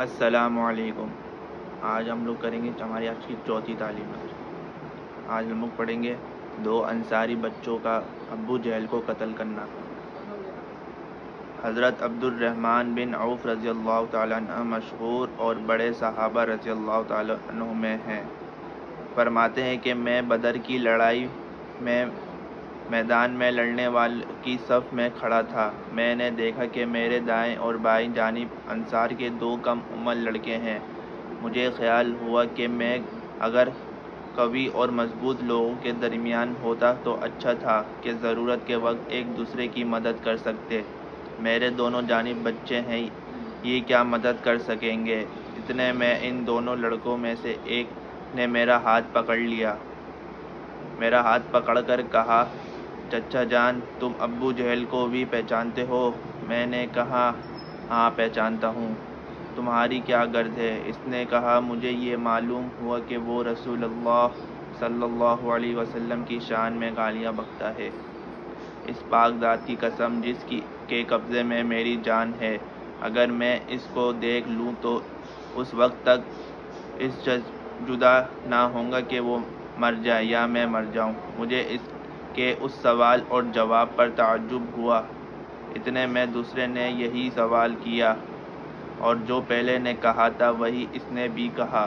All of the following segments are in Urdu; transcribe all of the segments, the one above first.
السلام علیکم۔ آج ہم لوگ کریں گے ہماری آج کی چوتھی تعلیم۔ آج ہم لوگ پڑھیں گے 2 انصاری بچوں کا ابو جہل کو قتل کرنا۔ حضرت عبد الرحمن بن عوف رضی اللہ تعالیٰ عنہ مشہور اور بڑے صحابہ رضی اللہ تعالیٰ عنہ میں ہیں۔ فرماتے ہیں کہ میں بدر کی لڑائی میں میدان میں لڑنے والوں کی صف میں کھڑا تھا۔ میں نے دیکھا کہ میرے دائیں اور بائیں جانب انصار کے 2 کم عمر لڑکے ہیں۔ مجھے خیال ہوا کہ میں اگر قوی اور مضبوط لوگوں کے درمیان ہوتا تو اچھا تھا کہ ضرورت کے وقت ایک دوسرے کی مدد کر سکتے۔ میرے دونوں جانب بچے ہیں، یہ کیا مدد کر سکیں گے؟ اتنے میں ان دونوں لڑکوں میں سے ایک نے میرا ہاتھ پکڑ لیا۔ میرا ہاتھ پکڑ کر کہا، چچا جان، تم ابو جہل کو بھی پہچانتے ہو؟ میں نے کہا، ہاں پہچانتا ہوں۔ تمہاری کیا غرض ہے؟ اس نے کہا، مجھے یہ معلوم ہوا کہ وہ رسول اللہ صلی اللہ علیہ وسلم کی شان میں گالیاں بکتا ہے۔ اس پاک ذات کی قسم جس کے قبضے میں میری جان ہے، اگر میں اس کو دیکھ لوں تو اس وقت تک اس سے جدا نہ ہوں گا کہ وہ مر جائے یا میں مر جاؤں۔ مجھے اس کے اس سوال اور جواب پر تعجب ہوا۔ اتنے میں دوسرے نے یہی سوال کیا اور جو پہلے نے کہا تھا وہی اس نے بھی کہا۔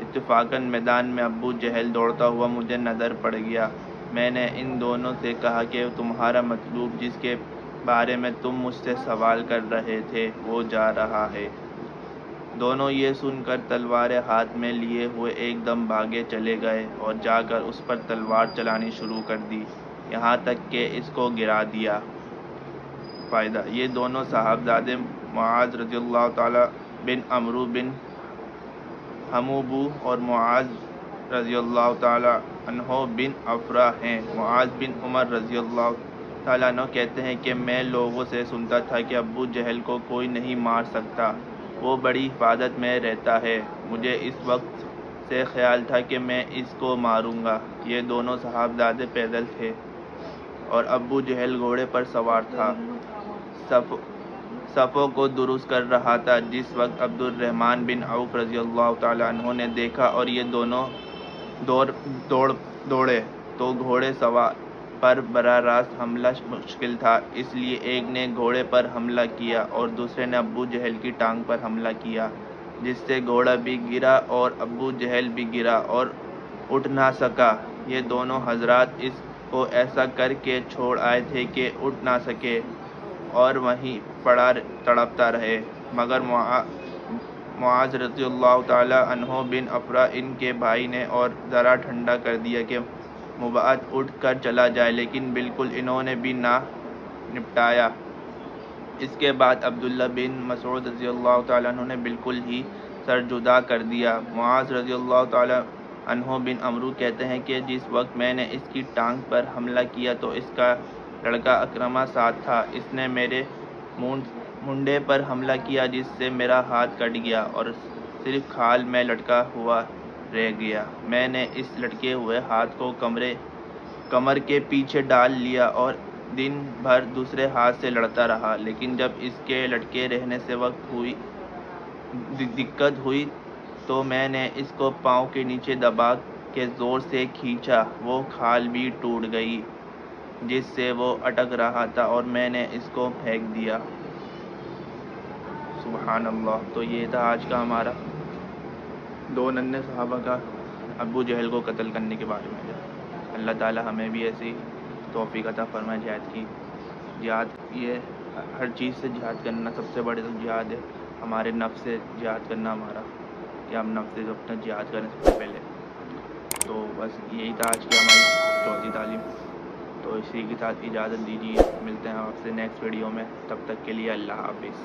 اتفاقاً میدان میں ابو جہل دوڑتا ہوا مجھے نظر پڑ گیا۔ میں نے ان دونوں سے کہا کہ تمہارا مطلوب جس کے بارے میں تم مجھ سے سوال کر رہے تھے وہ جا رہا ہے۔ دونوں یہ سن کر تلواریں ہاتھ میں لیے ہوئے ایک دم بھاگے چلے گئے اور جا کر اس پر تلوار چلانی شروع کر دی، یہاں تک کہ اس کو گرا دیا۔ فائدہ: یہ دونوں صاحبزادے معاذ رضی اللہ تعالی بن عمرو بن حموبو اور معاذ رضی اللہ تعالی عنہ بن افرا ہیں۔ معاذ بن عمر رضی اللہ تعالیٰ عنہ کہتے ہیں کہ میں لوگوں سے سنتا تھا کہ ابو جہل کو کوئی نہیں مار سکتا، وہ بڑی حفاظت میں رہتا ہے۔ مجھے اس وقت سے خیال تھا کہ میں اس کو ماروں گا۔ یہ دونوں صاحبزادے پیدل تھے اور ابو جہل گھوڑے پر سوار تھا، صفوں کو درست کر رہا تھا۔ جس وقت عبد الرحمن بن عوف رضی اللہ تعالیٰ عنہ نے دیکھا اور یہ دونوں دوڑے تو گھوڑے سوار پر براہ راست حملہ مشکل تھا، اس لیے ایک نے گھوڑے پر حملہ کیا اور دوسرے نے ابو جہل کی ٹانگ پر حملہ کیا، جس سے گھوڑا بھی گرا اور ابو جہل بھی گرا اور اٹھ نہ سکا۔ یہ دونوں حضرات اس کو ایسا کر کے چھوڑ آئے تھے کہ اٹھ نہ سکے اور وہیں پڑا تڑپتا رہے، مگر معاذ رضی اللہ تعالی عنہ بن افرا ان کے بھائی نے اور ذرا ٹھنڈا کر دیا کہ مبعد اٹھ کر چلا جائے، لیکن بالکل انہوں نے بھی نہ نپٹایا۔ اس کے بعد عبداللہ بن مسعود رضی اللہ تعالیٰ عنہ نے بالکل ہی سر جدا کر دیا۔ معاذ رضی اللہ تعالیٰ عنہ بن عمرو کہتے ہیں کہ جس وقت میں نے اس کی ٹانگ پر حملہ کیا تو اس کا لڑکا اکرمہ ساتھ تھا۔ اس نے میرے منڈے پر حملہ کیا جس سے میرا ہاتھ کٹ گیا اور صرف کھال میں لٹکا ہوا رہ گیا۔ میں نے اس لٹکے ہوئے ہاتھ کو کمر کے پیچھے ڈال لیا اور دن بھر دوسرے ہاتھ سے لڑتا رہا، لیکن جب اس کے لٹکے رہنے سے دقت ہوئی تو میں نے اس کو پاؤں کے نیچے دبا کے زور سے کھینچا، وہ کھال بھی ٹوٹ گئی جس سے وہ اٹک رہا تھا اور میں نے اس کو پھینک دیا۔ سبحان اللہ۔ تو یہ تھا آج کا ہمارا 2 ننھے صحابہ کا ابو جہل کو قتل کرنے کے بارے میں۔ اللہ تعالی ہمیں بھی ایسی توفیق عطا فرمائے جہاد کی۔ جہاد یہ ہر چیز سے جہاد کرنا سب سے بڑی جہاد ہے، ہمارے نفس سے جہاد کرنا ہمارا، کہ ہم نفس سے اپنا جہاد کریں سب سے پہلے۔ تو بس یہی تھا آج کی ہماری چوتھی تعلیم۔ تو اسی کے ساتھ اجازت دیجیے، ملتے ہیں آپ سے نیکسٹ ویڈیو میں، تب تک کے لیے اللہ حافظ۔